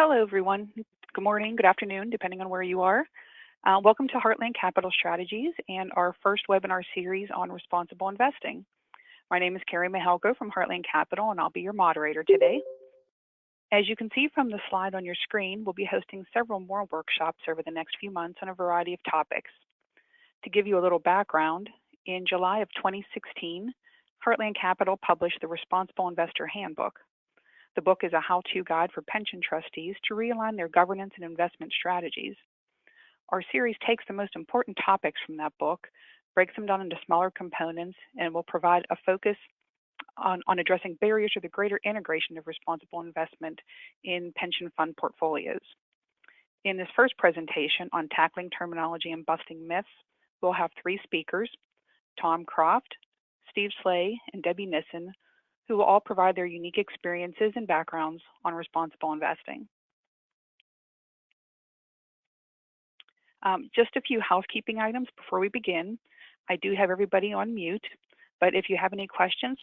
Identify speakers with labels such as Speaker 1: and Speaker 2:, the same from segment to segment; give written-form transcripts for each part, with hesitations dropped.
Speaker 1: Hello, everyone. Good morning, good afternoon, depending on where you are. Welcome to Heartland Capital Strategies and our first webinar series on responsible investing. My name is Carrie Mihalko from Heartland Capital, and I'll be your moderator today. As you can see from the slide on your screen, we'll be hosting several more workshops over the next few months on a variety of topics. To give you a little background, in July of 2016, Heartland Capital published the Responsible Investor Handbook. The book is a how-to guide for pension trustees to realign their governance and investment strategies. Our series takes the most important topics from that book, breaks them down into smaller components, and will provide a focus on addressing barriers to the greater integration of responsible investment in pension fund portfolios. In this first presentation on tackling terminology and busting myths, we'll have three speakers, Tom Croft, Steve Slay, and Debbie Nissen, who will all provide their unique experiences and backgrounds on responsible investing. Just a few housekeeping items before we begin. I do have everybody on mute, but if you have any questions,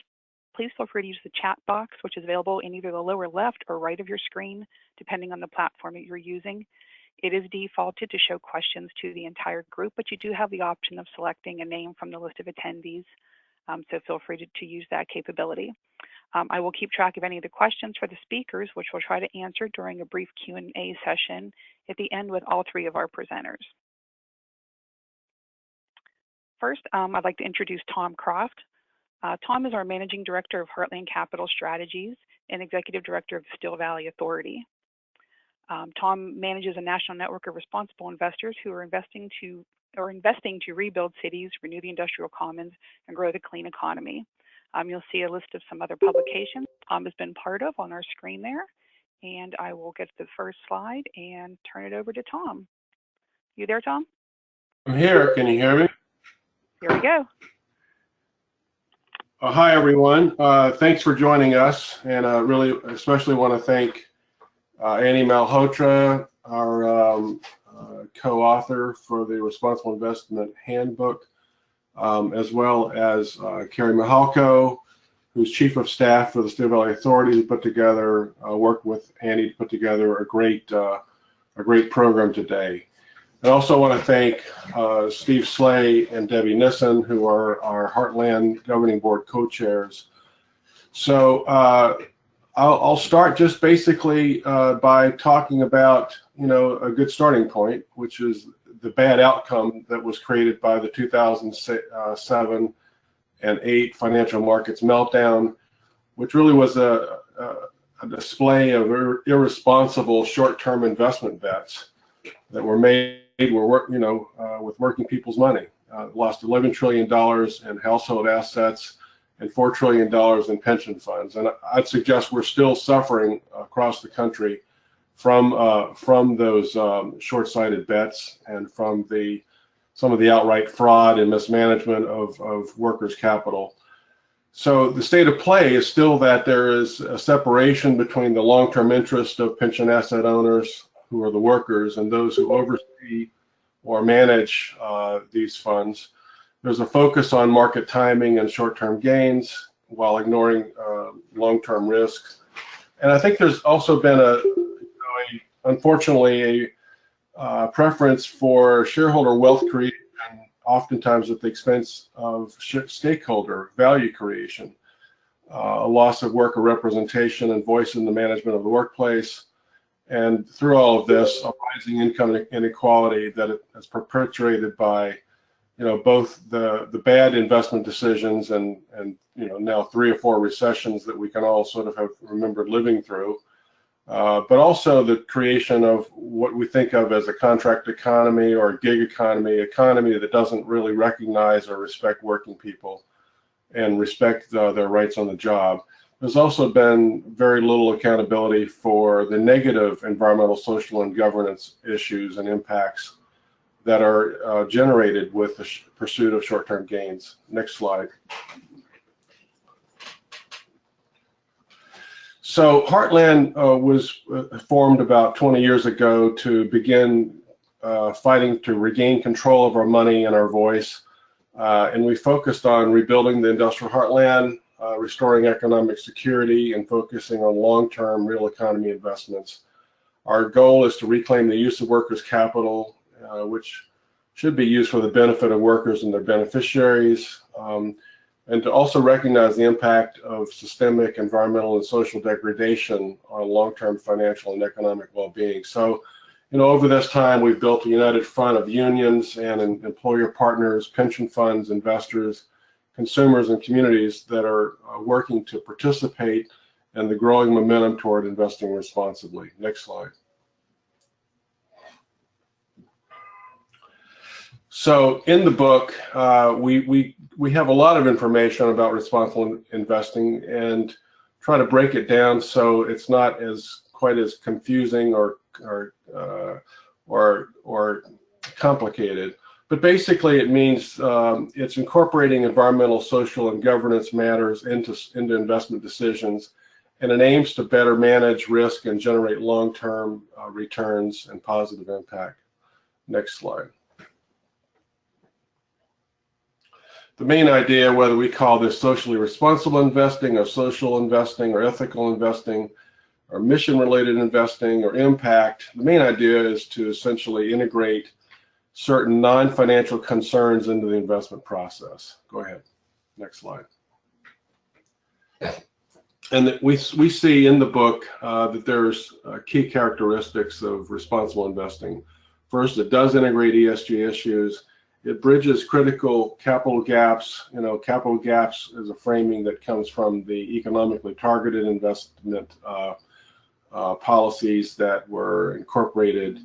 Speaker 1: please feel free to use the chat box, which is available in either the lower left or right of your screen, depending on the platform that you're using. It is defaulted to show questions to the entire group, but you do have the option of selecting a name from the list of attendees, so feel free to use that capability. I will keep track of any of the questions for the speakers, which we'll try to answer during a brief Q&A session at the end with all three of our presenters. First, I'd like to introduce Tom Croft. Tom is our Managing Director of Heartland Capital Strategies and Executive Director of the Steel Valley Authority. Tom manages a national network of responsible investors who are investing to rebuild cities, renew the industrial commons, and grow the clean economy. You'll see a list of some other publications Tom has been part of on our screen there, and I will get to the first slide and turn it over to Tom. You there, Tom?
Speaker 2: I'm here. Can you hear me?
Speaker 1: Here we go.
Speaker 2: Hi, everyone. Thanks for joining us, and really especially want to thank Annie Malhotra, our co-author for the Responsible Investment Handbook, as well as Carrie Mihalko, who's Chief of Staff for the Steel Valley Authority, to put together, worked with Annie to put together a great program today. I also want to thank Steve Slay and Debbie Nissen, who are our Heartland Governing Board co-chairs. So I'll start just basically by talking about, a good starting point, which is the bad outcome that was created by the 2007 and 8 financial markets meltdown, which really was a display of irresponsible short-term investment bets that were made with working people's money. Lost $11 trillion in household assets and $4 trillion in pension funds. And I'd suggest we're still suffering across the country from those short-sighted bets and from some of the outright fraud and mismanagement of workers' capital. So the state of play is still that there is a separation between the long-term interest of pension asset owners, who are the workers, and those who oversee or manage these funds. There's a focus on market timing and short-term gains while ignoring long-term risks. And I think there's also been unfortunately a preference for shareholder wealth creation, oftentimes at the expense of stakeholder value creation, a loss of worker representation and voice in the management of the workplace. And through all of this, a rising income inequality that is perpetuated by, both the bad investment decisions and now 3 or 4 recessions that we can all sort of have remembered living through, but also the creation of what we think of as a contract economy or a gig economy that doesn't really recognize or respect working people and respect their rights on the job. There's also been very little accountability for the negative environmental, social, and governance issues and impacts that are generated with the pursuit of short-term gains. Next slide. So Heartland was formed about 20 years ago to begin fighting to regain control of our money and our voice. And we focused on rebuilding the industrial heartland, restoring economic security, and focusing on long-term real economy investments. Our goal is to reclaim the use of workers' capital, which should be used for the benefit of workers and their beneficiaries, and to also recognize the impact of systemic environmental and social degradation on long-term financial and economic well-being. So, over this time, we've built a united front of unions and employer partners, pension funds, investors, consumers, and communities that are working to participate in the growing momentum toward investing responsibly. Next slide. So in the book, we have a lot of information about responsible investing and try to break it down so it's not quite as confusing or complicated. But basically, it means it's incorporating environmental, social, and governance matters into investment decisions, and it aims to better manage risk and generate long-term returns and positive impact. Next slide. The main idea, whether we call this socially responsible investing or social investing or ethical investing or mission-related investing or impact, the main idea is to essentially integrate certain non-financial concerns into the investment process. Go ahead. Next slide. And we see in the book that there's key characteristics of responsible investing. First, it does integrate ESG issues. It bridges critical capital gaps. Capital gaps is a framing that comes from the economically targeted investment policies that were incorporated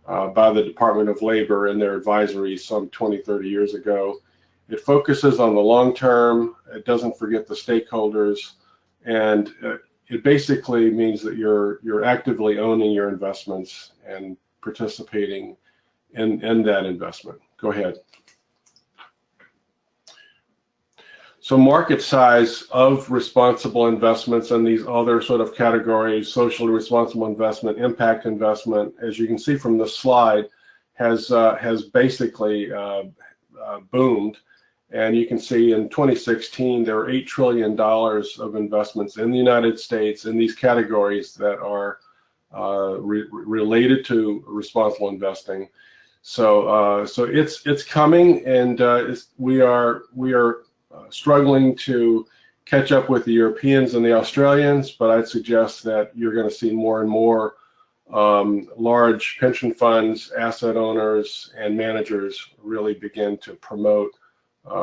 Speaker 2: by the Department of Labor in their advisories some 20, 30 years ago. It focuses on the long term. It doesn't forget the stakeholders, and it basically means that you're actively owning your investments and participating in that investment. Go ahead. So market size of responsible investments and these other sort of categories, socially responsible investment, impact investment, as you can see from the slide, has basically boomed. And you can see in 2016, there were $8 trillion of investments in the United States in these categories that are related to responsible investing. So it's coming, and we are struggling to catch up with the Europeans and the Australians, but I'd suggest that you're going to see more and more large pension funds, asset owners, and managers really begin to promote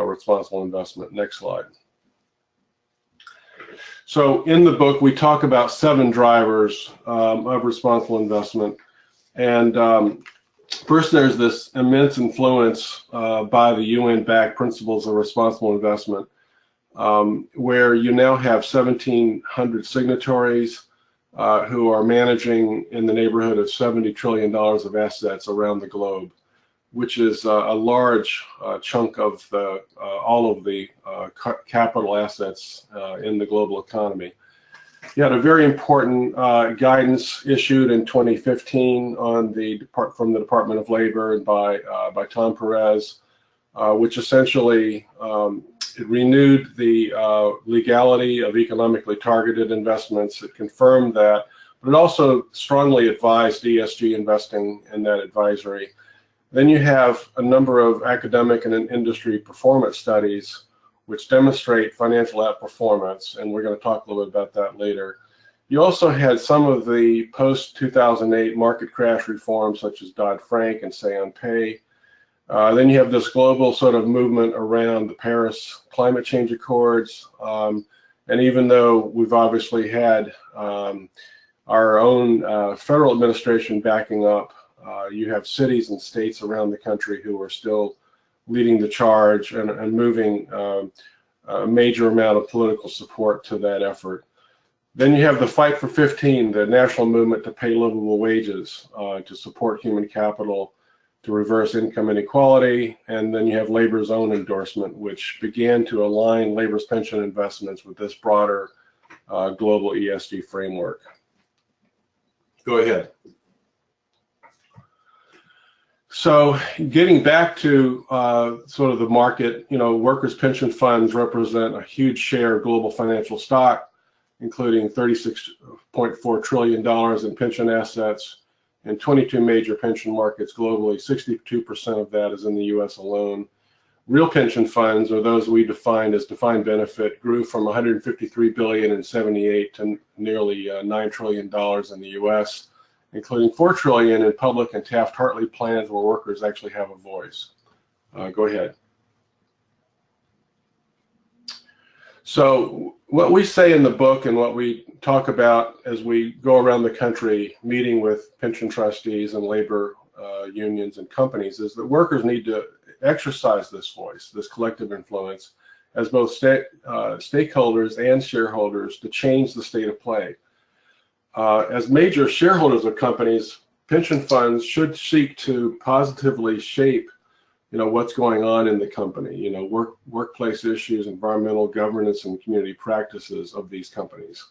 Speaker 2: responsible investment. Next slide. So in the book, we talk about 7 drivers of responsible investment, and first, there's this immense influence by the UN-backed Principles of Responsible Investment, where you now have 1,700 signatories who are managing in the neighborhood of $70 trillion of assets around the globe, which is a large chunk of all of the capital assets in the global economy. You had a very important guidance issued in 2015 from the Department of Labor and by Tom Perez, which essentially it renewed the legality of economically targeted investments. It confirmed that, but it also strongly advised ESG investing in that advisory. Then you have a number of academic and industry performance studies which demonstrate financial outperformance, and we're going to talk a little bit about that later. You also had some of the post-2008 market crash reforms, such as Dodd-Frank and Say-on-Pay. Then you have this global sort of movement around the Paris Climate Change Accords, and even though we've obviously had our own federal administration backing up, you have cities and states around the country who are still leading the charge and moving a major amount of political support to that effort. Then you have the Fight for 15, the national movement to pay livable wages, to support human capital, to reverse income inequality. And then you have Labor's own endorsement, which began to align Labor's pension investments with this broader global ESG framework. Go ahead. So getting back to sort of the market, workers' pension funds represent a huge share of global financial stock. including $36.4 trillion in pension assets and 22 major pension markets globally. 62% of that is in the US alone. Real pension funds, or those we defined as defined benefit, grew from 153 billion in '78 to nearly $9 trillion in the US, including 4 trillion in public and Taft-Hartley plans where workers actually have a voice. Go ahead. So what we say in the book and what we talk about as we go around the country meeting with pension trustees and labor unions and companies is that workers need to exercise this voice, this collective influence, as both stakeholders and shareholders to change the state of play. As major shareholders of companies, pension funds should seek to positively shape, what's going on in the company, workplace issues, environmental governance, and community practices of these companies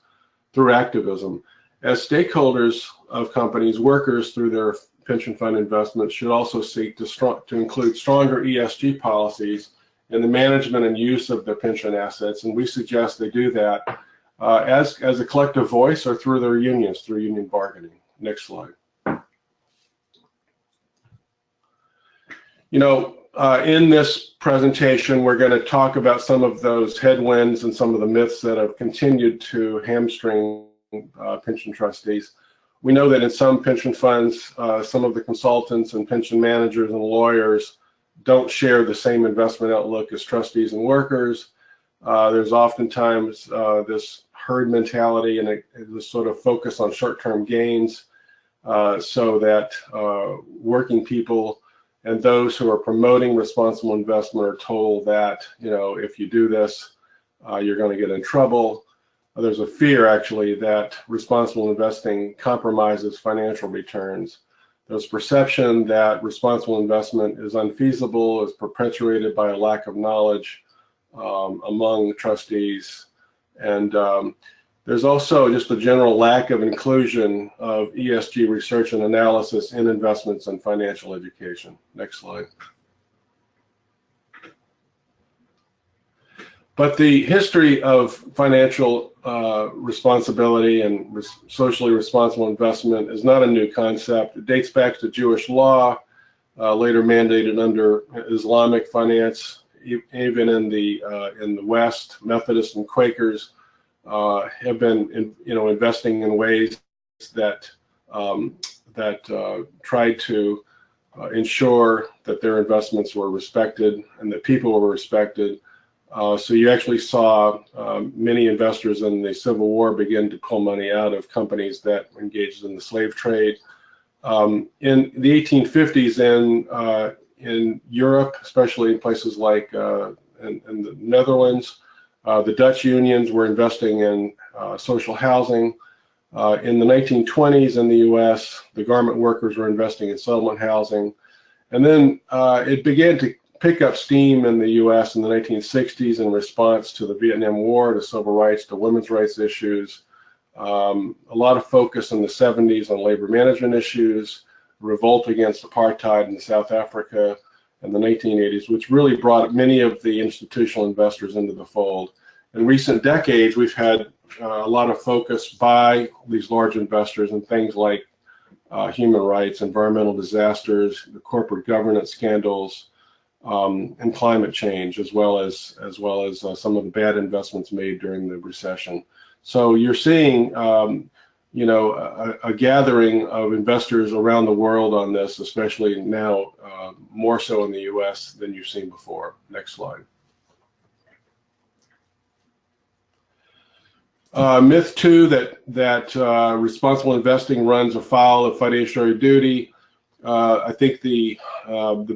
Speaker 2: through activism. As stakeholders of companies, workers through their pension fund investments should also seek to include stronger ESG policies in the management and use of their pension assets, and we suggest they do that as a collective voice or through their unions, through union bargaining. Next slide. In this presentation, we're going to talk about some of those headwinds and some of the myths that have continued to hamstring pension trustees. We know that in some pension funds, some of the consultants and pension managers and lawyers don't share the same investment outlook as trustees and workers. There's oftentimes this herd mentality and this sort of focus on short-term gains, so that working people and those who are promoting responsible investment are told that, if you do this, you're going to get in trouble. There's a fear, actually, that responsible investing compromises financial returns. There's perception that responsible investment is unfeasible, is perpetuated by a lack of knowledge among trustees. And there's also just a general lack of inclusion of ESG research and analysis in investments and financial education. Next slide. But the history of financial responsibility and socially responsible investment is not a new concept. It dates back to Jewish law, later mandated under Islamic finance. Even in the West, Methodists and Quakers have been, investing in ways that tried to ensure that their investments were respected and that people were respected. So you actually saw many investors in the Civil War begin to pull money out of companies that engaged in the slave trade. In the 1850s in Europe, especially in places like in the Netherlands, the Dutch unions were investing in social housing. In the 1920s in the US, the garment workers were investing in settlement housing. And then it began to pick up steam in the US in the 1960s in response to the Vietnam War, to civil rights, to women's rights issues. A lot of focus in the 70s on labor management issues, revolt against apartheid in South Africa in the 1980s, which really brought many of the institutional investors into the fold. In recent decades, we've had a lot of focus by these large investors in things like human rights, environmental disasters, the corporate governance scandals, and climate change, as well as some of the bad investments made during the recession. So you're seeing, a gathering of investors around the world on this, especially now, more so in the U.S. than you've seen before. Next slide. Myth 2, that responsible investing runs afoul of fiduciary duty. I think the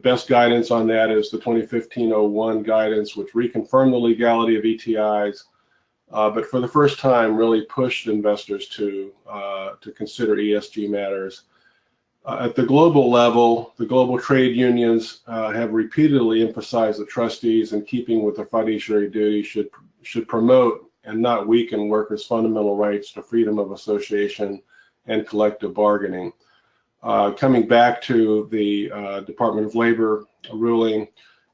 Speaker 2: best guidance on that is the 2015-01 guidance, which reconfirmed the legality of ETIs, but for the first time really pushed investors to consider ESG matters. At the global level, the global trade unions have repeatedly emphasized that trustees, in keeping with their fiduciary duty, should promote and not weaken workers' fundamental rights to freedom of association and collective Coming back to the Department of Labor ruling,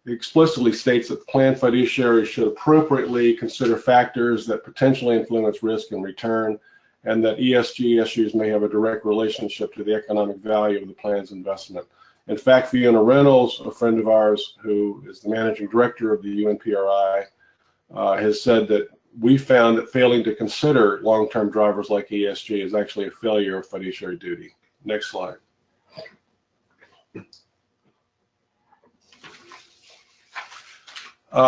Speaker 2: explicitly states that plan fiduciaries should appropriately consider factors that potentially influence risk and return, and that ESG issues may have a direct relationship to the economic value of the plan's investment. In fact, Fiona Reynolds, a friend of ours who is the managing director of the UNPRI, has said that we found that failing to consider long-term drivers like ESG is actually a failure of fiduciary duty. Next slide.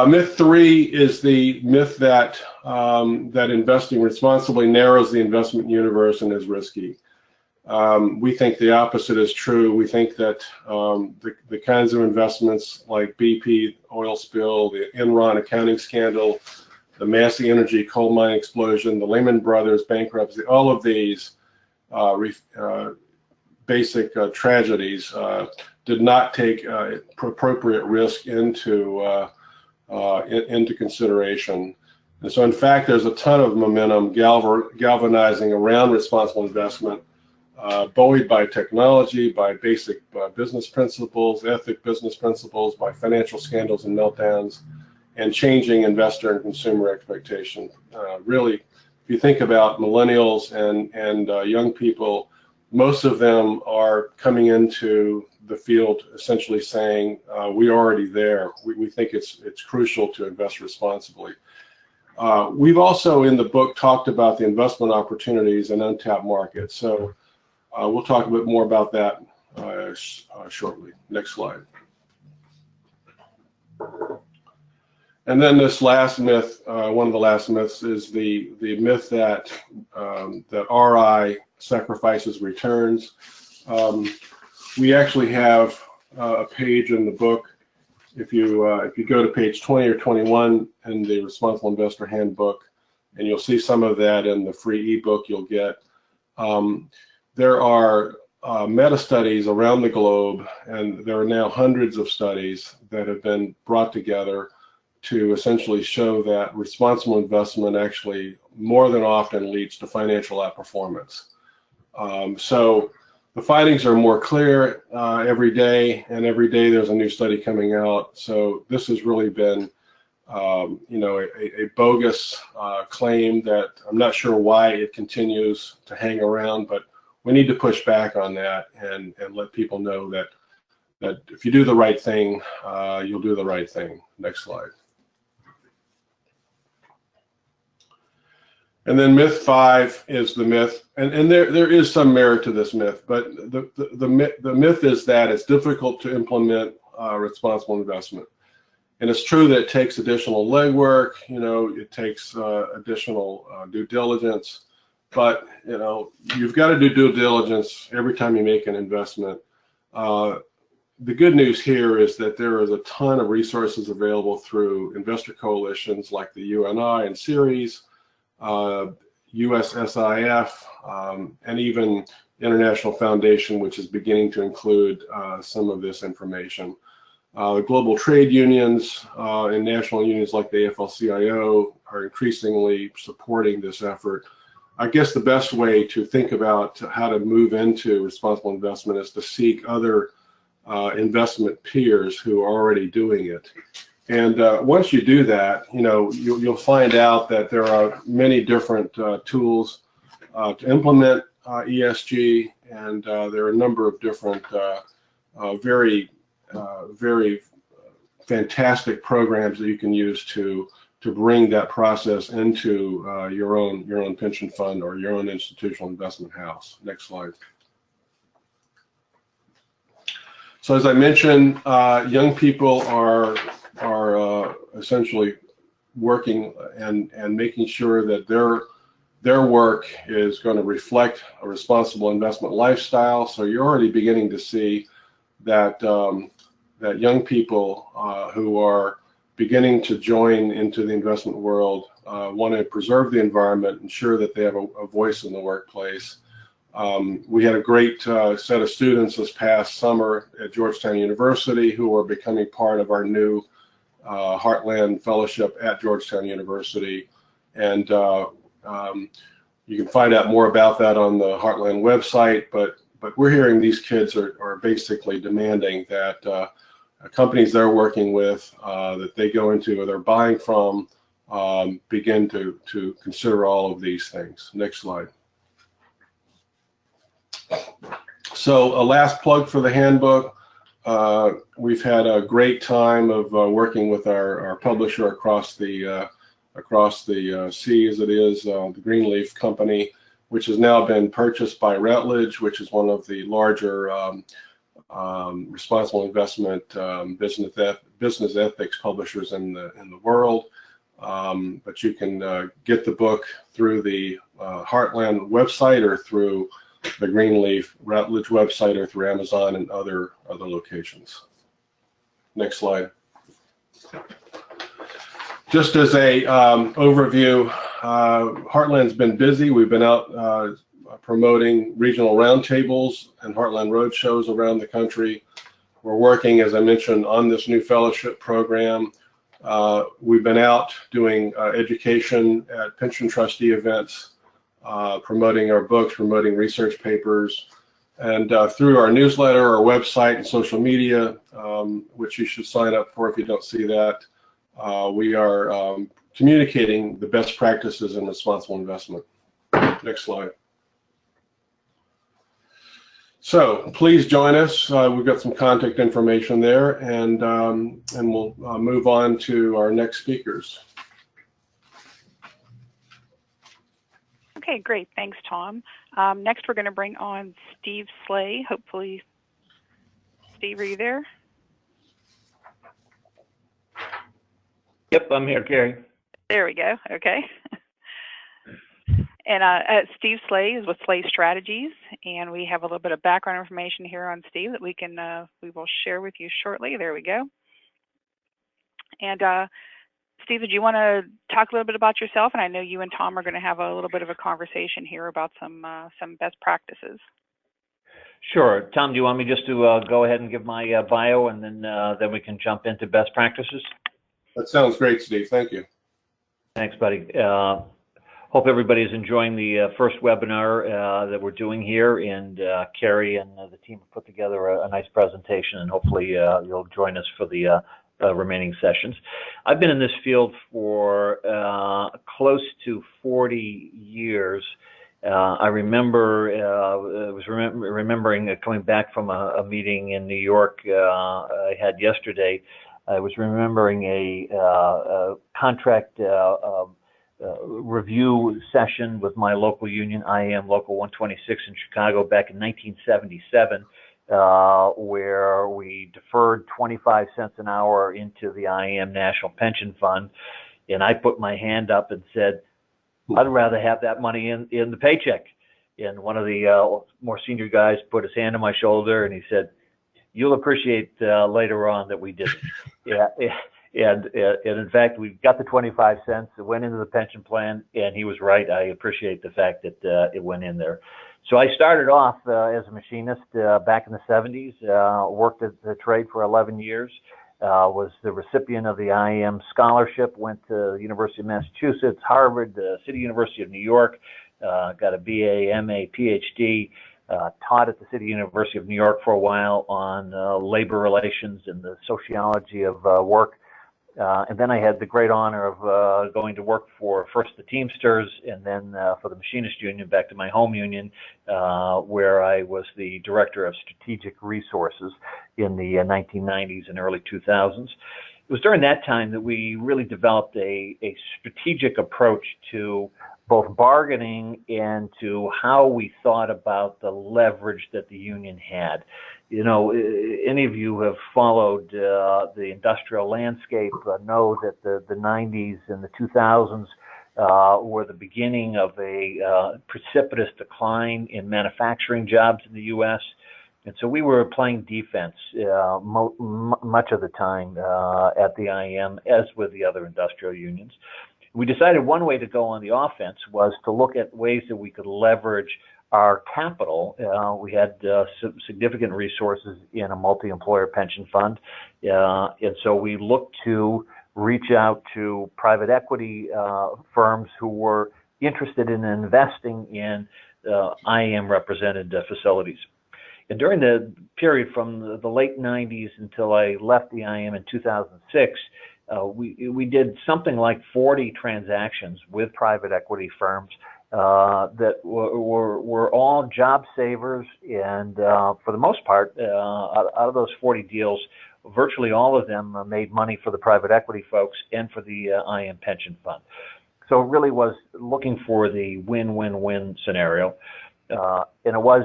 Speaker 2: Myth 3 is the myth that that investing responsibly narrows the investment universe and is risky. We think the opposite is true. We think that the kinds of investments like BP oil spill, the Enron accounting scandal, the Massey Energy coal mine explosion, the Lehman Brothers bankruptcy, all of these basic tragedies did not take appropriate risk into consideration. And so in fact, there's a ton of momentum galvanizing around responsible investment, buoyed by technology, by basic business principles, ethic business principles, by financial scandals and meltdowns, and changing investor and consumer expectation. Really, if you think about millennials and young people, most of them are coming into the field essentially saying, we're already there. We think it's crucial to invest responsibly. We've also in the book talked about the investment opportunities in untapped markets. So we'll talk a bit more about that shortly. Next slide. And then this last myth, one of the last myths, is the myth that that RI sacrifices returns. We actually have a page in the book. If you go to page 20 or 21 in the Responsible Investor Handbook, and you'll see some of that in the free ebook you'll get. There are meta-studies around the globe, and there are now hundreds of studies that have been brought together to essentially show that responsible investment actually more than often leads to financial outperformance. So the findings are more clear every day, and every day there's a new study coming out. So this has really been, you know, a bogus claim that I'm not sure why it continues to hang around, but we need to push back on that and let people know that if you do the right thing, you'll do the right thing. Next slide. And then myth 5 is the myth, and there is some merit to this myth, but the myth is that it's difficult to implement responsible investment. And it's true that it takes additional legwork, you know, it takes additional due diligence, but you know, you've got to do due diligence every time you make an investment. The good news here is that there is a ton of resources available through investor coalitions like the UNI and Ceres, USSIF, and even International Foundation, which is beginning to include some of this information. Global trade unions and national unions like the AFL-CIO are increasingly supporting this effort. I guess the best way to think about how to move into responsible investment is to seek other investment peers who are already doing it. And once you do that, you know, you'll find out that there are many different tools to implement ESG, and there are a number of different very fantastic programs that you can use to bring that process into your own pension fund or your own institutional investment house. Next slide. So as I mentioned, young people are essentially working and making sure that their work is going to reflect a responsible investment lifestyle. So you're already beginning to see that that young people who are beginning to join into the investment world want to preserve the environment, ensure that they have a voice in the workplace. We had a great set of students this past summer at Georgetown University who are becoming part of our new Heartland Fellowship at Georgetown University, and you can find out more about that on the Heartland website. But we're hearing these kids are basically demanding that companies they're working with, that they go into or they're buying from, begin to consider all of these things. Next slide. So a last plug for the handbook. We've had a great time of working with our publisher across the sea, as it is, the Greenleaf Company, which has now been purchased by Routledge, which is one of the larger responsible investment business ethics publishers in the world. But you can get the book through the Heartland website or through the Greenleaf Routledge website or through Amazon and other locations. Next slide. Just as a overview, Heartland's been busy. We've been out promoting regional roundtables and Heartland road shows around the country. We're working, as I mentioned, on this new fellowship program. We've been out doing education at pension trustee events, promoting our books, promoting research papers, and through our newsletter, our website, and social media, which you should sign up for if you don't see that. We are communicating the best practices in responsible investment. Next slide. So please join us. We've got some contact information there, and we'll move on to our next speakers.
Speaker 1: Okay, great. Thanks, Tom. Next, we're going to bring on Steve Slay. Hopefully, Steve, are you there?
Speaker 3: Yep, I'm here, Carrie.
Speaker 1: There we go. Okay. And Steve Slay is with Slay Strategies, and we have a little bit of background information here on Steve that we will share with you shortly. There we go. And Steve, did you want to talk a little bit about yourself? And I know you and Tom are going to have a little bit of a conversation here about some best practices.
Speaker 3: Sure. Tom, do you want me just to go ahead and give my bio, and then we can jump into best practices?
Speaker 2: That sounds great, Steve. Thank you.
Speaker 3: Thanks, buddy. Hope everybody is enjoying the first webinar that we're doing here, and Carrie and the team put together a nice presentation, and hopefully you'll join us for the remaining sessions. I've been in this field for close to 40 years. I remember, remembering coming back from a meeting in New York I had yesterday. I was remembering a contract review session with my local union, IAM Local 126 in Chicago, back in 1977, where we deferred 25 cents an hour into the IAM National Pension Fund. And I put my hand up and said, I'd rather have that money in the paycheck. And one of the more senior guys put his hand on my shoulder and he said, you'll appreciate later on that we did it. And in fact, we got the 25 cents, it went into the pension plan, and he was right. I appreciate the fact that it went in there. So I started off as a machinist back in the 70s, worked at the trade for 11 years, was the recipient of the IAM scholarship, went to the University of Massachusetts, Harvard, the City University of New York, got a BA, MA, PhD, taught at the City University of New York for a while on labor relations and the sociology of work. And then I had the great honor of going to work for first the Teamsters and then for the Machinist Union, back to my home union, where I was the Director of Strategic Resources in the 1990s and early 2000s. It was during that time that we really developed a strategic approach to both bargaining and to how we thought about the leverage that the union had. You know, any of you who have followed the industrial landscape know that the 90s and the 2000s were the beginning of a precipitous decline in manufacturing jobs in the U.S. And so we were playing defense much of the time at the IAM, as with the other industrial unions. We decided one way to go on the offense was to look at ways that we could leverage our capital. We had significant resources in a multi-employer pension fund, and so we looked to reach out to private equity firms who were interested in investing in IAM represented facilities. And during the period from the late 90s until I left the IM in 2006, we did something like 40 transactions with private equity firms that were all job savers, and for the most part, out of those 40 deals, virtually all of them made money for the private equity folks and for the IM pension fund. So it really was looking for the win-win-win scenario. And it was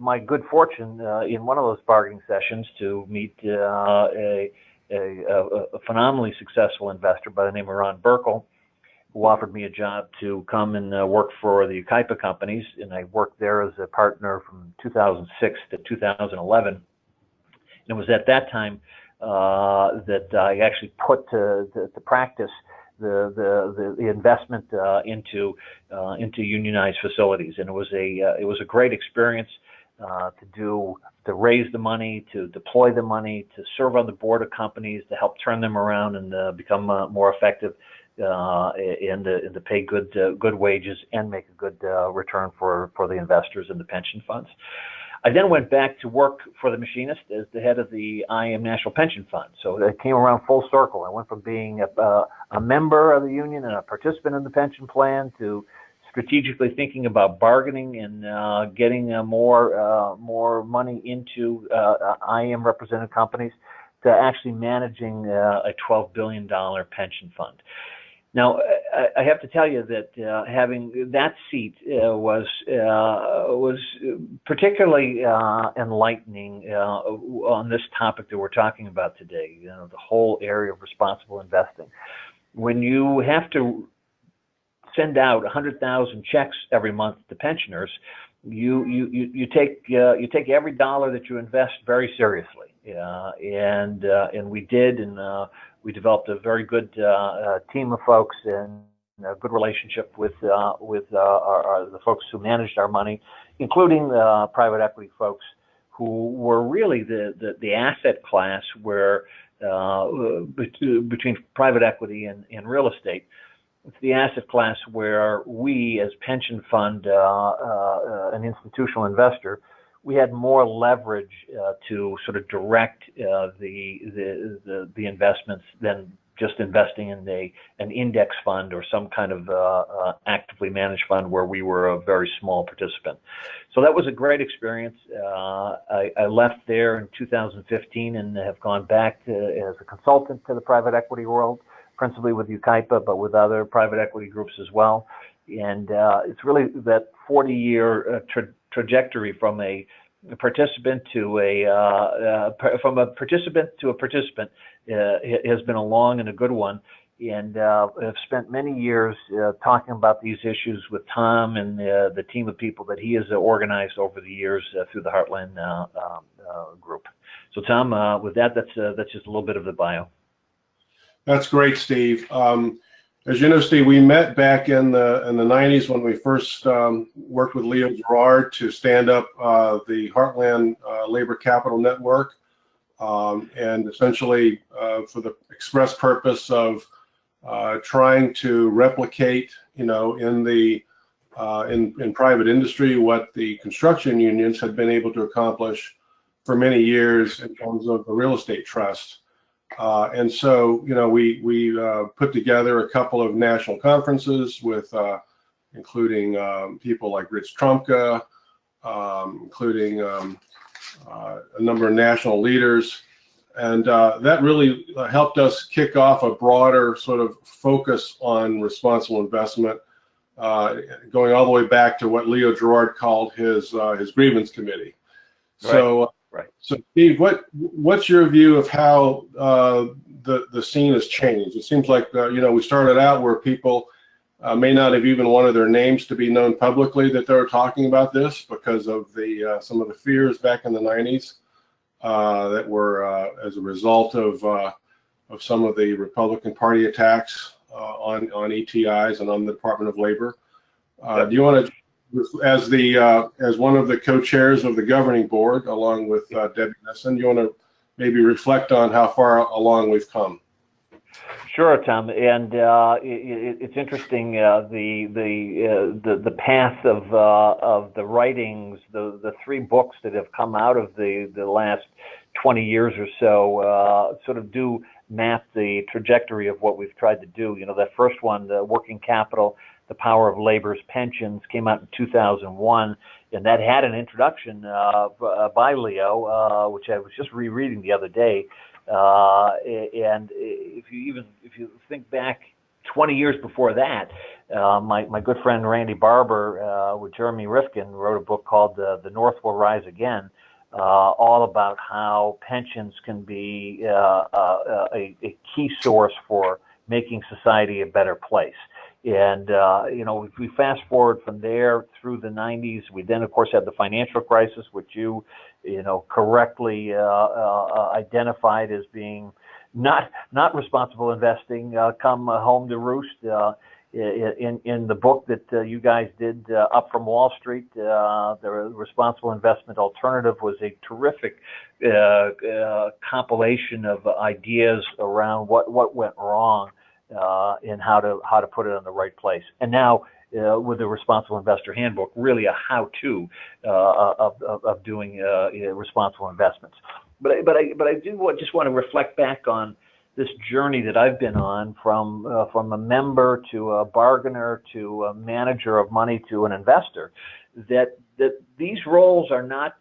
Speaker 3: my good fortune in one of those bargaining sessions to meet a phenomenally successful investor by the name of Ron Burkle, who offered me a job to come and work for the Yucaipa companies. And I worked there as a partner from 2006 to 2011. And it was at that time that I actually put to practice the investment into unionized facilities, and it was a great experience to raise the money, to deploy the money, to serve on the board of companies, to help turn them around and become more effective, and to pay good wages and make a good return for the investors and the pension funds. I then went back to work for the machinist as the head of the IM National Pension Fund. So it came around full circle. I went from being a member of the union and a participant in the pension plan to strategically thinking about bargaining and getting more money into IM represented companies, to actually managing a $12 billion pension fund. Now, I have to tell you that having that seat was particularly enlightening on this topic that we're talking about today. You know, the whole area of responsible investing. When you have to send out 100,000 checks every month to pensioners, you take every dollar that you invest very seriously. And we did, and we developed a very good team of folks and a good relationship with the folks who managed our money, including private equity folks, who were really the asset class where between private equity and real estate. It's the asset class where we, as pension fund, an institutional investor, we had more leverage to sort of direct the investments than just investing in an index fund or some kind of actively managed fund where we were a very small participant. So that was a great experience. I left there in 2015 and have gone back as a consultant to the private equity world, principally with Yucaipa, but with other private equity groups as well. And it's really that 40-year trajectory from a participant to a participant has been a long and a good one. And I've spent many years talking about these issues with Tom and the team of people that he has organized over the years through the Heartland group. So Tom, with that, that's just a little bit of the bio.
Speaker 2: That's great, Steve. As you know, Steve, we met back in the 90s when we first worked with Leo Gerard to stand up the Heartland Labor Capital Network, and essentially for the express purpose of trying to replicate, you know, in private industry what the construction unions had been able to accomplish for many years in terms of the real estate trust. And so, you know, we put together a couple of national conferences with, including people like Rich Trumka, including a number of national leaders. And that really helped us kick off a broader sort of focus on responsible investment, going all the way back to what Leo Gerard called his grievance committee. Right. So. Right. So, Steve, what's your view of how the scene has changed? It seems like you know, we started out where people may not have even wanted their names to be known publicly that they were talking about this because of some of the fears back in the 90s that were as a result of some of the Republican Party attacks on ETIs and on the Department of Labor. Do you want to, as one of the co-chairs of the governing board, along with Debbie Nesson, you want to maybe reflect on how far along we've come?
Speaker 3: Sure, Tom, and it's interesting the path of the writings, the three books that have come out of the last 20 years or so sort of do map the trajectory of what we've tried to do. You know, that first one, the Working Capital, The Power of Labor's Pensions, came out in 2001, and that had an introduction by Leo, which I was just rereading the other day. And if you think back 20 years before that, my good friend Randy Barber with Jeremy Rifkin wrote a book called The North Will Rise Again, all about how pensions can be a key source for making society a better place. And, you know, if we fast forward from there through the 90s, we then, of course, had the financial crisis, which you know, correctly identified as being not responsible investing, come home to roost. In the book that you guys did, Up from Wall Street, the Responsible Investment Alternative was a terrific compilation of ideas around what went wrong and how to put it in the right place. And now with the Responsible Investor Handbook, really a how-to of doing responsible investments. But I do just want to reflect back on this journey that I've been on from a member to a bargainer to a manager of money to an investor, that these roles are not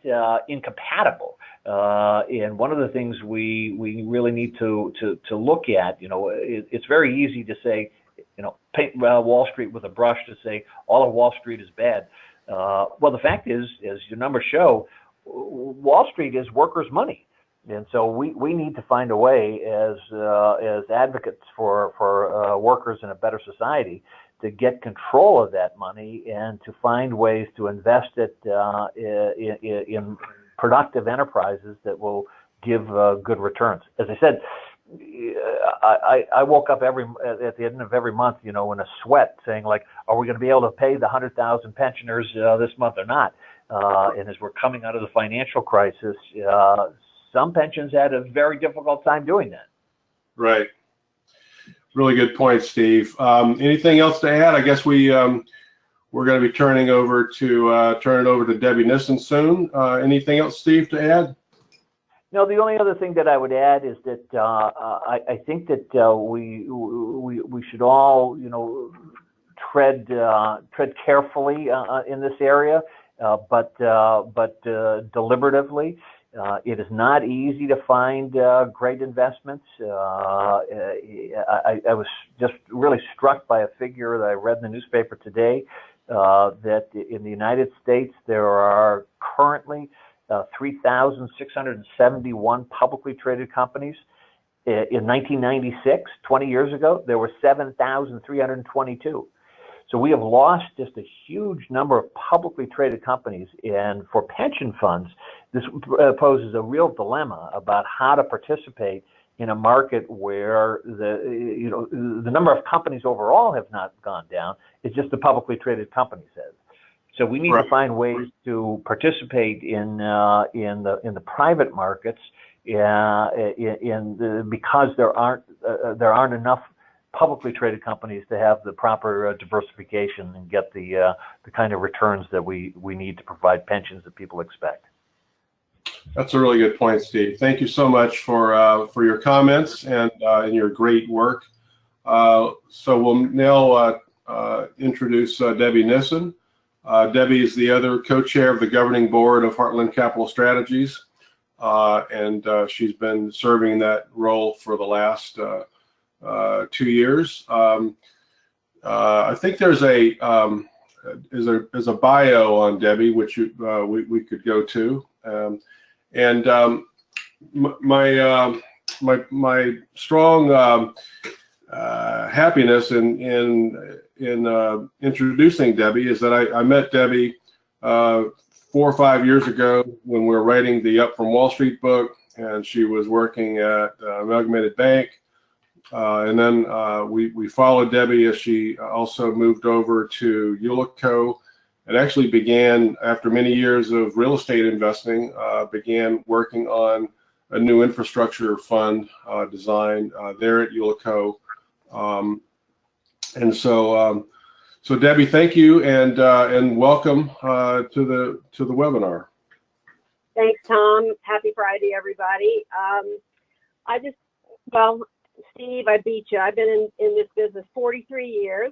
Speaker 3: incompatible. And one of the things we really need to look at, you know, it's very easy to say, you know, paint Wall Street with a brush to say all of Wall Street is bad. Well, the fact is, as your numbers show, Wall Street is workers' money. And so we need to find a way as advocates for workers in a better society to get control of that money and to find ways to invest it in productive enterprises that will give good returns. As I said, I woke up at the end of every month, you know, in a sweat, saying like, are we going to be able to pay the 100,000 pensioners this month or not? And as we're coming out of the financial crisis, some pensions had a very difficult time doing that. Right.
Speaker 2: Really good point, Steve. Anything else to add? I guess we're going to be turning it over to Debbie Nissen soon. Anything else, Steve, to add?
Speaker 3: No, the only other thing that I would add is that I think that we should all, you know, tread carefully in this area, but deliberatively. It is not easy to find great investments. I was just really struck by a figure that I read in the newspaper today, that in the United States there are currently 3,671 publicly traded companies. In 1996, 20 years ago, there were 7,322. So we have lost just a huge number of publicly traded companies, and for pension funds, this poses a real dilemma about how to participate in a market where the number of companies overall have not gone down. It's just the publicly traded companies have. So we need to find ways to participate in the private markets, because there aren't enough publicly traded companies to have the proper diversification and get the kind of returns that we need to provide pensions that people expect.
Speaker 2: That's a really good point, Steve. Thank you so much for your comments and your great work. So we'll now introduce Debbie Nissen. Debbie is the other co-chair of the governing board of Heartland Capital Strategies, and she's been serving that role for the last 2 years. I think there's a bio on Debbie, which we could go to, and my strong happiness in introducing Debbie is that I met Debbie 4 or 5 years ago when we were writing the Up from Wall Street book, and she was working at Amalgamated Bank. And then we followed Debbie as she also moved over to Ullico, and actually began, after many years of real estate investing, began working on a new infrastructure fund design there at Ullico. And so, so Debbie, thank you, and welcome to the webinar.
Speaker 4: Thanks, Tom. Happy Friday, everybody. Well, Steve, I beat you. I've been in this business 43 years.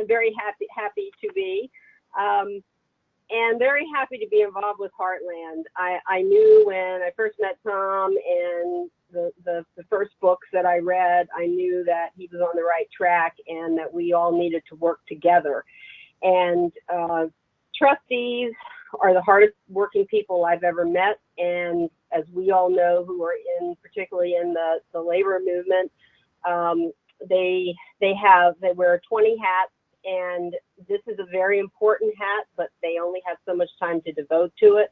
Speaker 4: Very happy to be, and very happy to be involved with Heartland. I knew when I first met Tom and the first books that I read, I knew that he was on the right track and that we all needed to work together. And trustees are the hardest working people I've ever met, and as we all know who are particularly in the labor movement, they wear 20 hats, and this is a very important hat, but they only have so much time to devote to it.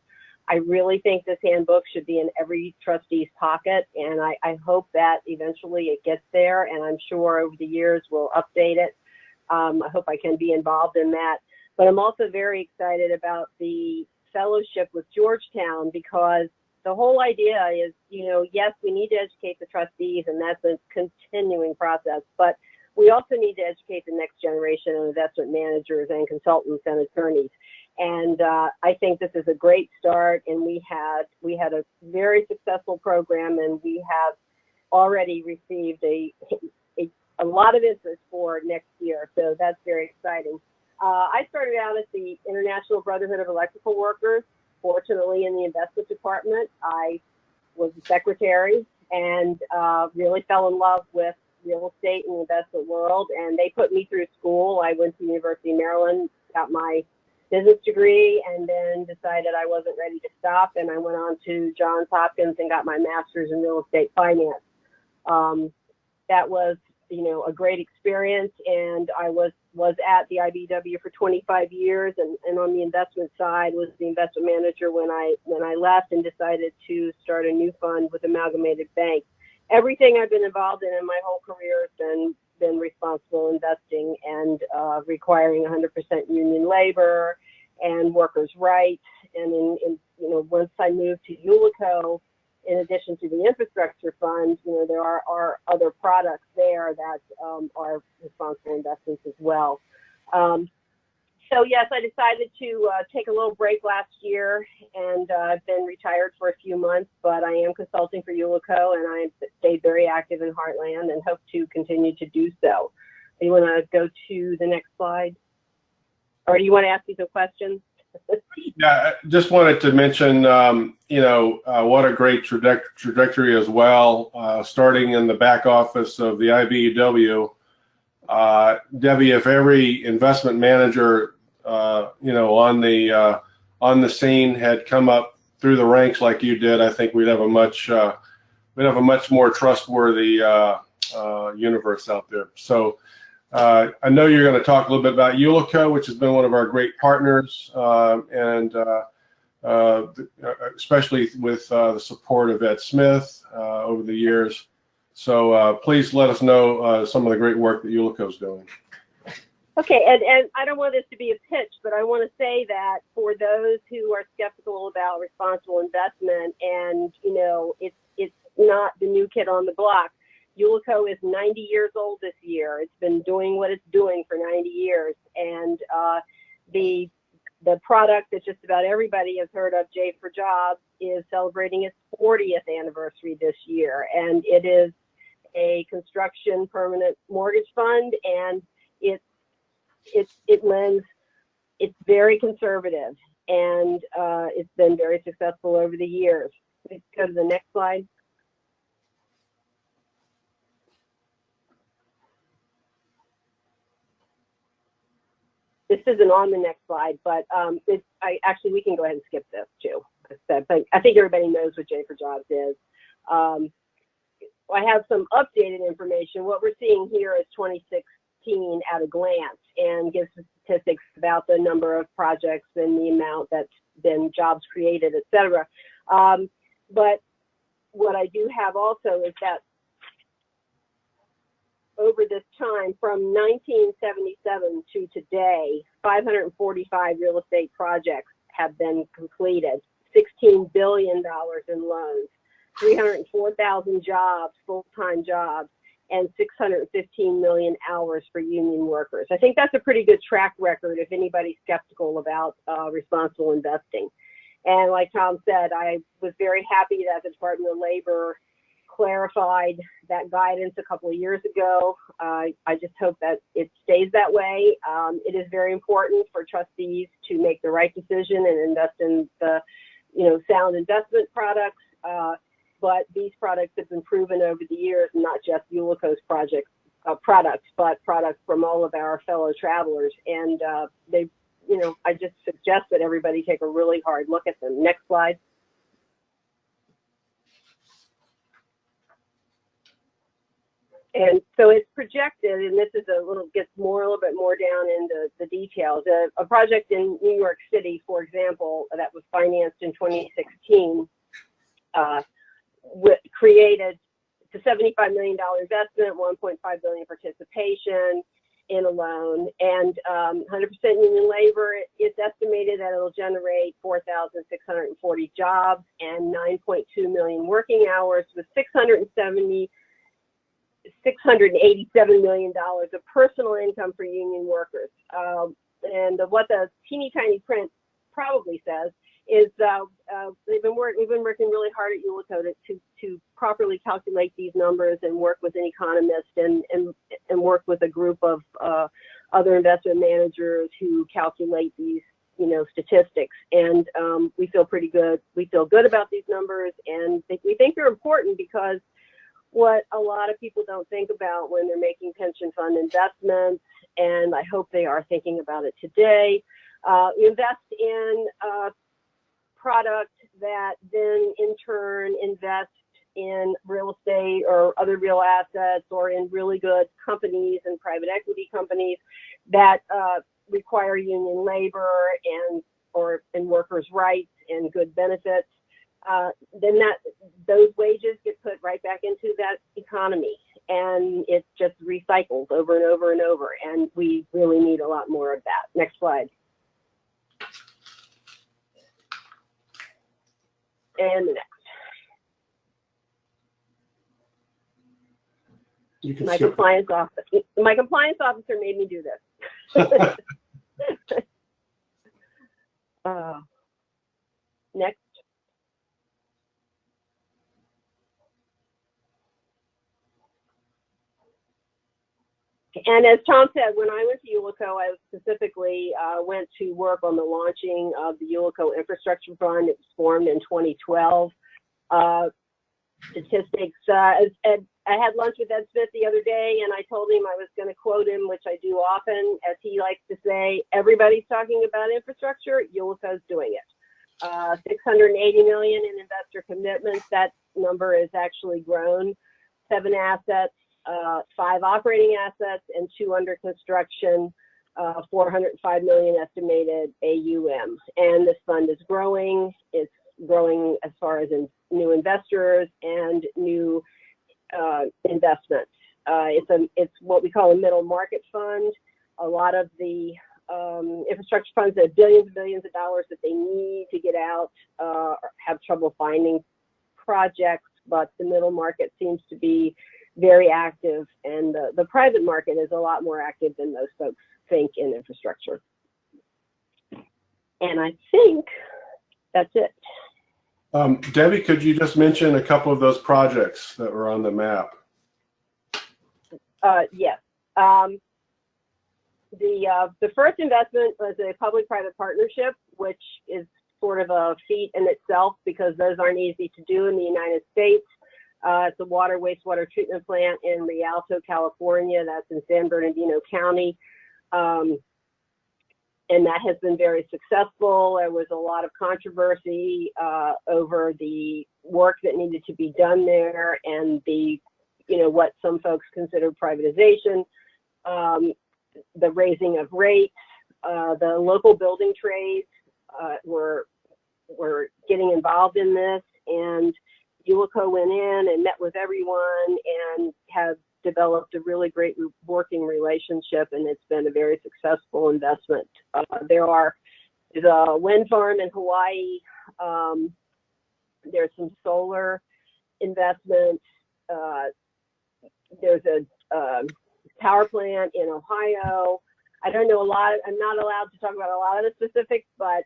Speaker 4: I really think this handbook should be in every trustee's pocket, and I hope that eventually it gets there, and I'm sure over the years we'll update it. I hope I can be involved in that. But I'm also very excited about the fellowship with Georgetown, because the whole idea is, yes, we need to educate the trustees, and that's a continuing process, but we also need to educate the next generation of investment managers and consultants and attorneys. And I think this is a great start, and we had a very successful program, and we have already received a lot of interest for next year, so that's very exciting. I started out at the International Brotherhood of Electrical Workers. Fortunately, in the investment department, I was the secretary and really fell in love with real estate and the investment world. And they put me through school. I went to University of Maryland, got my business degree, and then decided I wasn't ready to stop. And I went on to Johns Hopkins and got my master's in real estate finance. That was, a great experience, and I was at the IBEW for 25 years, and on the investment side was the investment manager when I left and decided to start a new fund with Amalgamated Bank. Everything I've been involved in my whole career has been responsible investing and requiring 100% union labor and workers' rights. And once I moved to Ullico, in addition to the infrastructure fund, there are other products there that are responsible investments as well. So yes, I decided to take a little break last year, and I've been retired for a few months, but I am consulting for Ullico, and I stayed very active in Heartland and hope to continue to do so. Do you want to go to the next slide? Or do you want to ask me some questions?
Speaker 2: Yeah, I just wanted to mention, what a great trajectory as well, starting in the back office of the IBEW. Debbie, if every investment manager, on the scene had come up through the ranks like you did, I think we'd have a much more trustworthy universe out there. So. I know you're going to talk a little bit about Ullico, which has been one of our great partners, and especially with the support of Ed Smith over the years. So please let us know some of the great work that Ullico is doing.
Speaker 4: Okay, and I don't want this to be a pitch, but I want to say that for those who are skeptical about responsible investment, and it's not the new kid on the block. Ullico is 90 years old this year. It's been doing what it's doing for 90 years. And the product that just about everybody has heard of, J for Jobs, is celebrating its 40th anniversary this year. And it is a construction permanent mortgage fund, and it lends, it's very conservative, and it's been very successful over the years. Let's go to the next slide. This isn't on the next slide, but we can go ahead and skip this too. I think everybody knows what J for Jobs is. I have some updated information. What we're seeing here is 2016 at a glance, and gives statistics about the number of projects and the amount that's been jobs created, et cetera. But what I do have also is that over this time, from 1977 to today, 545 real estate projects have been completed. $16 billion in loans, 304,000 jobs, full-time jobs, and 615 million hours for union workers. I think that's a pretty good track record if anybody's skeptical about responsible investing. And like Tom said, I was very happy that the Department of Labor clarified that guidance a couple of years ago. I just hope that it stays that way. It is very important for trustees to make the right decision and invest in the, sound investment products. But these products have been proven over the years, not just Ullico's products, but products from all of our fellow travelers. And I just suggest that everybody take a really hard look at them. Next slide. And so it's projected, and this is gets a little bit more down into the details. A project in New York City, for example, that was financed in 2016, created a $75 million investment, $1.5 billion participation in a loan, and 100% union labor. It's estimated that it'll generate 4,640 jobs and 9.2 million working hours with $687 million of personal income for union workers. And what the teeny tiny print probably says is we've been working really hard at Ullico to properly calculate these numbers and work with an economist and work with a group of other investment managers who calculate these statistics. And we feel pretty good. We feel good about these numbers, and we think they're important because what a lot of people don't think about when they're making pension fund investments, and I hope they are thinking about it today, invest in product that then in turn invest in real estate or other real assets or in really good companies and private equity companies that require union labor and workers' rights and good benefits. Then those wages get put right back into that economy, and it's just recycled over and over and over, and we really need a lot more of that. Next slide. And the next.
Speaker 2: You can
Speaker 4: My
Speaker 2: skip
Speaker 4: compliance officer made me do this. Next. And as Tom said, when I went to Ullico, I specifically went to work on the launching of the Ullico Infrastructure Fund. It was formed in 2012. Statistics, I had lunch with Ed Smith the other day, and I told him I was going to quote him, which I do often, as he likes to say, everybody's talking about infrastructure, Ullico's doing it. 680 million in investor commitments. That number has actually grown. 7 assets. 5 operating assets and 2 under construction, 405 million estimated AUM. And this fund is growing. It's growing as far as in new investors and new investments. It's what we call a middle market fund. A lot of the infrastructure funds that have billions and billions of dollars that they need to get out have trouble finding projects, but the middle market seems to be very active, and the private market is a lot more active than most folks think in infrastructure. And I think that's it.
Speaker 2: Debbie, could you just mention a couple of those projects that were on the map?
Speaker 4: Yes. The first investment was a public-private partnership, which is sort of a feat in itself because those aren't easy to do in the United States. It's a wastewater treatment plant in Rialto, California. That's in San Bernardino County. And that has been very successful. There was a lot of controversy over the work that needed to be done there and what some folks considered privatization, the raising of rates, the local building trades were getting involved in this, and Ullico went in and met with everyone and have developed a really great working relationship, and it's been a very successful investment. There's a wind farm in Hawaii There's some solar investments. There's a power plant in Ohio. I don't know a lot. I'm not allowed to talk about a lot of the specifics, but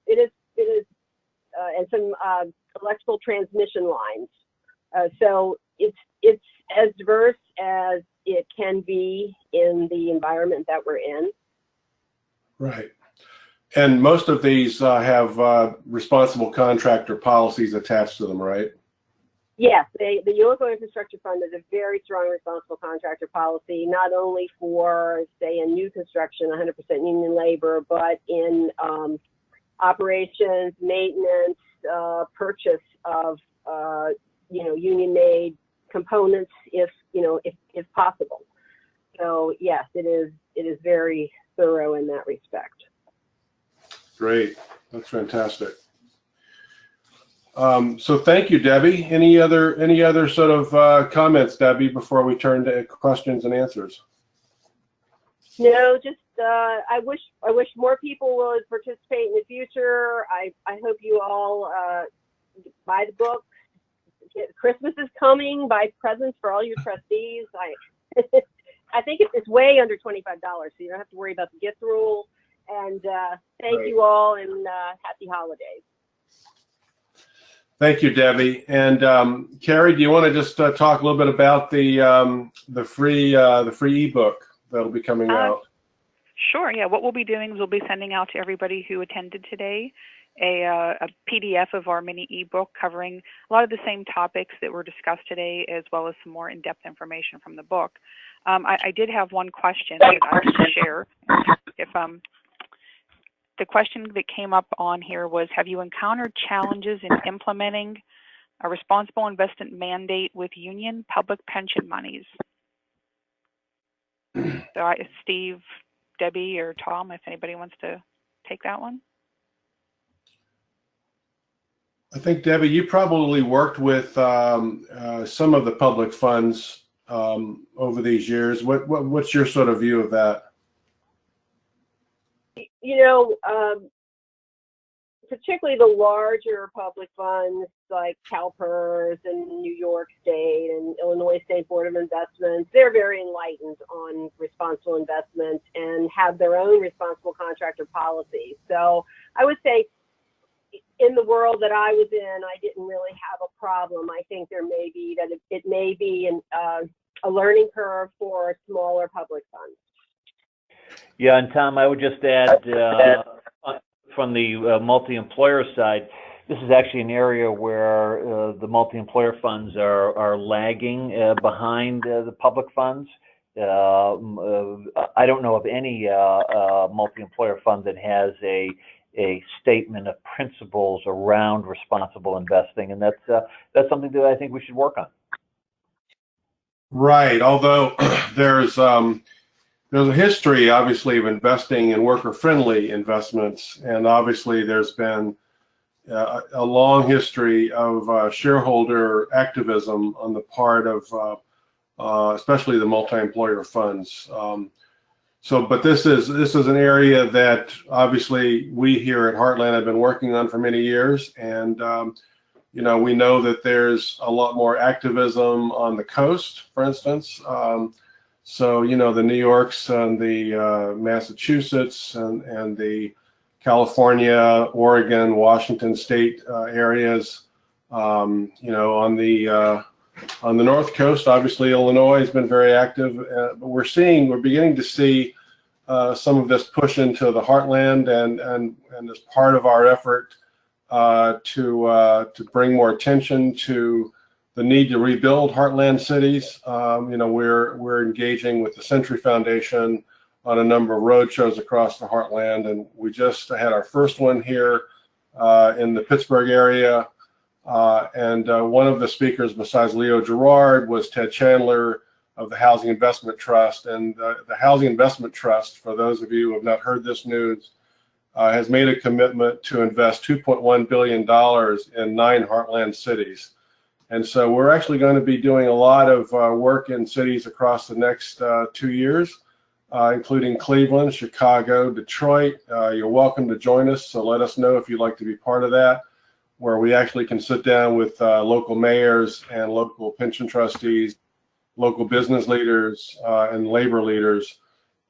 Speaker 4: it is, and some electrical transmission lines. So it's as diverse as it can be in the environment that we're in.
Speaker 2: Right. And most of these have responsible contractor policies attached to them, right?
Speaker 4: Yes, the Ulico Infrastructure Fund is a very strong responsible contractor policy, not only for, say, in new construction, 100% union labor, but in operations, maintenance, purchase of, union-made components, if possible. So yes, it is very thorough in that respect.
Speaker 2: Great, that's fantastic. So thank you, Debbie. Any other sort of comments, Debbie, before we turn to questions and answers?
Speaker 4: No, just I wish more people would participate in the future. I hope you all buy the book. Christmas is coming. Buy presents for all your trustees. I think it's way under $25, so you don't have to worry about the gift rule. And thank you all, and happy holidays.
Speaker 2: Thank you, Debbie. And Carrie, do you want to just talk a little bit about the free ebook that'll be coming out?
Speaker 1: Sure. Yeah. What we'll be doing is we'll be sending out to everybody who attended today a PDF of our mini ebook covering a lot of the same topics that were discussed today, as well as some more in-depth information from the book. I did have one question that I can share. If the question that came up on here was, have you encountered challenges in implementing a responsible investment mandate with union public pension monies? So Steve, Debbie, or Tom, if anybody wants to take that one.
Speaker 2: I think, Debbie, you probably worked with some of the public funds over these years. What's your sort of view of that?
Speaker 4: Particularly the larger public funds like CalPERS and New York State and Illinois State Board of Investments, they're very enlightened on responsible investment and have their own responsible contractor policies. So I would say in the world that I was in, I didn't really have a problem. I think there may be that it may be a learning curve for smaller public funds.
Speaker 3: Yeah, and Tom, I would just add from the multi-employer side, this is actually an area where the multi-employer funds are lagging behind the public funds. I don't know of any multi-employer fund that has a statement of principles around responsible investing, and that's something that I think we should work on.
Speaker 2: Right. Although there's a history, obviously, of investing in worker-friendly investments, and obviously there's been a long history of shareholder activism on the part of especially the multi-employer funds. But this is an area that obviously we here at Heartland have been working on for many years, and we know that there's a lot more activism on the coast, for instance. So, the New Yorks and the Massachusetts and the California, Oregon, Washington State areas, on the North Coast, obviously Illinois has been very active, but we're beginning to see some of this push into the Heartland, and as part of our effort to bring more attention to the need to rebuild Heartland cities. We're engaging with the Century Foundation on a number of road shows across the Heartland, and we just had our first one here in the Pittsburgh area. And one of the speakers, besides Leo Gerard, was Ted Chandler of the Housing Investment Trust. And the Housing Investment Trust, for those of you who have not heard this news, has made a commitment to invest $2.1 billion in 9 Heartland cities. And so we're actually going to be doing a lot of work in cities across the next 2 years, including Cleveland, Chicago, Detroit. You're welcome to join us, so let us know if you'd like to be part of that. where we actually can sit down with local mayors and local pension trustees, local business leaders, and labor leaders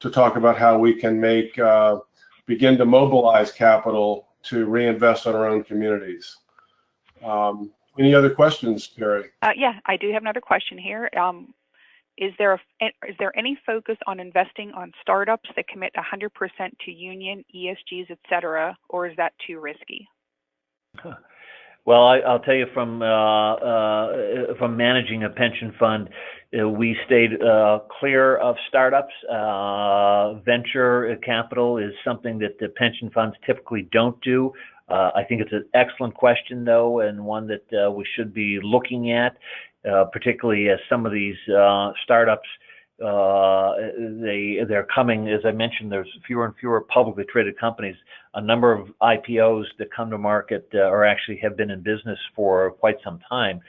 Speaker 2: to talk about how we can begin to mobilize capital to reinvest in our own communities. Any other questions, Carrie?
Speaker 1: Yeah, I do have another question here. Is there any focus on investing on startups that commit 100% to union, ESGs, et cetera, or is that too risky?
Speaker 3: Well, I'll tell you from managing a pension fund, we stayed clear of startups. Venture capital is something that the pension funds typically don't do. I think it's an excellent question, though, and one that we should be looking at, particularly as some of these startups, they're coming, as I mentioned, there's fewer and fewer publicly traded companies. A number of IPOs that come to market or actually have been in business for quite some time.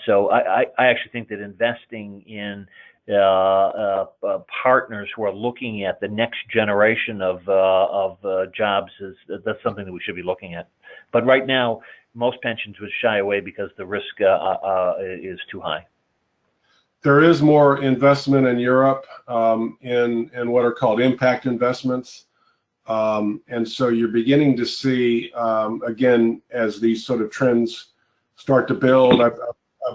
Speaker 3: So I actually think that investing in partners who are looking at the next generation of jobs that's something that we should be looking at. But right now, most pensions would shy away because the risk is too high.
Speaker 2: There is more investment in Europe in what are called impact investments. And so you're beginning to see, again, as these sort of trends start to build, I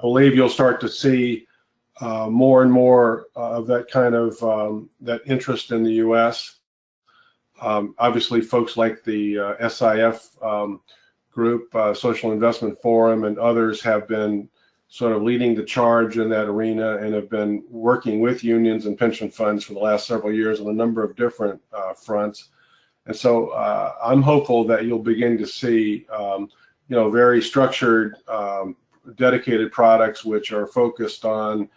Speaker 2: believe you'll start to see more and more of that kind of that interest in the U.S. Obviously, folks like the SIF group, Social Investment Forum, and others have been sort of leading the charge in that arena and have been working with unions and pension funds for the last several years on a number of different fronts. And so I'm hopeful that you'll begin to see, very structured, dedicated products which are focused on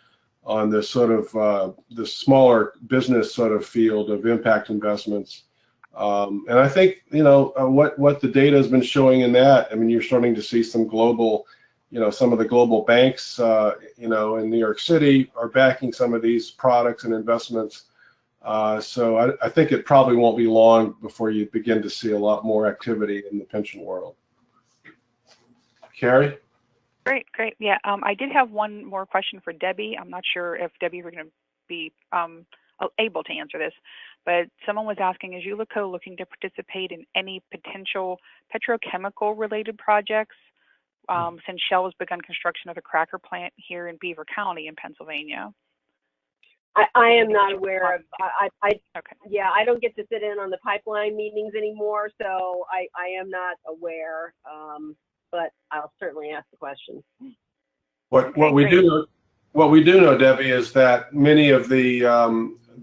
Speaker 2: this sort of the smaller business sort of field of impact investments. And I think, what the data has been showing in that, I mean, you're starting to see some global, some of the global banks, in New York City are backing some of these products and investments. So I think it probably won't be long before you begin to see a lot more activity in the pension world. Carrie?
Speaker 1: Great. Yeah, I did have one more question for Debbie. I'm not sure if Debbie were going to be able to answer this, but someone was asking, is Ullico looking to participate in any potential petrochemical related projects since Shell has begun construction of a cracker plant here in Beaver County in Pennsylvania?
Speaker 4: I am not aware of.
Speaker 1: Okay.
Speaker 4: Yeah, I don't get to sit in on the pipeline meetings anymore, so I am not aware. But I'll certainly ask the question.
Speaker 2: What we do know, Debbie, is that many of the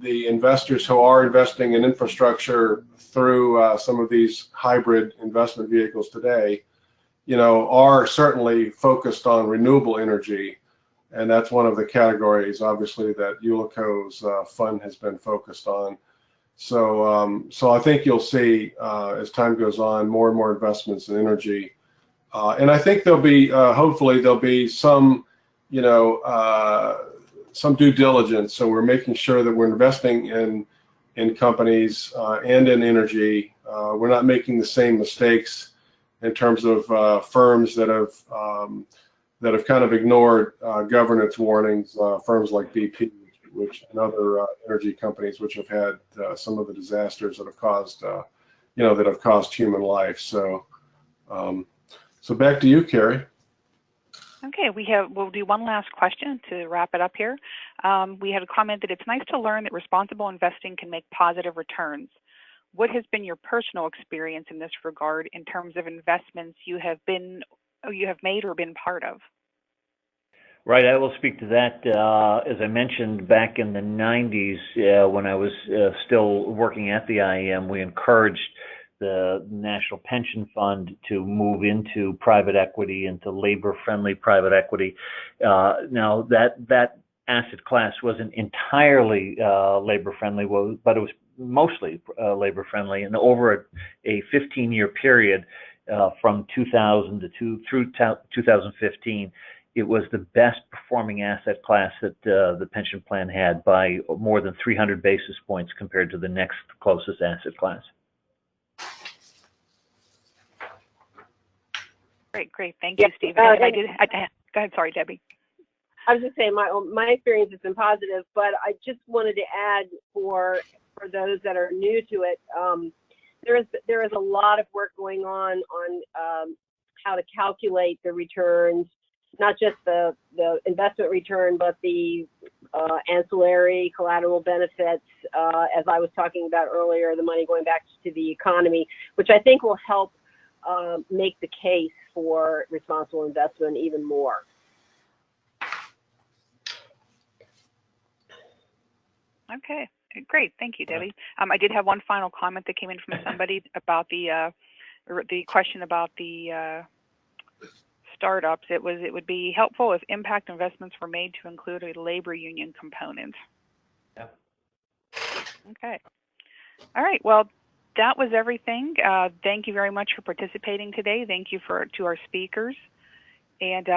Speaker 2: investors who are investing in infrastructure through some of these hybrid investment vehicles today, are certainly focused on renewable energy, and that's one of the categories, obviously, that Ullico's fund has been focused on. So, so I think you'll see as time goes on more and more investments in energy. And I think there'll be, hopefully, there'll be some, some due diligence. So we're making sure that we're investing in companies and in energy. We're not making the same mistakes in terms of firms that have kind of ignored governance warnings. Firms like BP, which and other energy companies, which have had some of the disasters that have caused, that have cost human life. So. So back to you, Carrie.
Speaker 1: Okay, we'll do one last question to wrap it up here. We had a comment that it's nice to learn that responsible investing can make positive returns. What has been your personal experience in this regard in terms of investments you have made or been part of?
Speaker 3: Right, I will speak to that. As I mentioned, back in the 90s, when I was still working at the IEM, we encouraged the National Pension Fund to move into private equity, into labor-friendly private equity. Now, that asset class wasn't entirely labor-friendly, but it was mostly labor-friendly. And over a 15-year period, from 2000 through 2015, it was the best performing asset class that the pension plan had by more than 300 basis points compared to the next closest asset class.
Speaker 1: Great. Thank
Speaker 4: Yeah,
Speaker 1: you, Steve. And go ahead. Sorry, Debbie.
Speaker 4: I was just saying my experience has been positive, but I just wanted to add for those that are new to it, there is a lot of work going on how to calculate the returns, not just the investment return, but the ancillary collateral benefits, as I was talking about earlier, the money going back to the economy, which I think will help make the case for responsible investment even more.
Speaker 1: Okay, great. Thank you, Debbie. I did have one final comment that came in from somebody about the question about the startups. It would be helpful if impact investments were made to include a labor union component.
Speaker 3: Yeah.
Speaker 1: Okay. All right. Well, that was everything. Thank you very much for participating today. Thank you to our speakers. And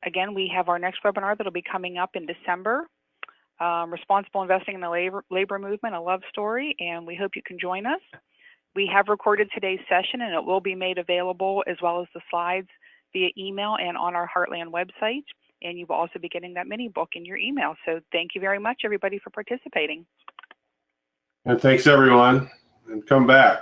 Speaker 1: again, we have our next webinar that'll be coming up in December. Responsible Investing in the Labor Movement, a Love Story, and we hope you can join us. We have recorded today's session, and it will be made available as well as the slides via email and on our Heartland website, and you will also be getting that mini book in your email. So thank you very much, everybody, for participating.
Speaker 2: And thanks, everyone, and come back.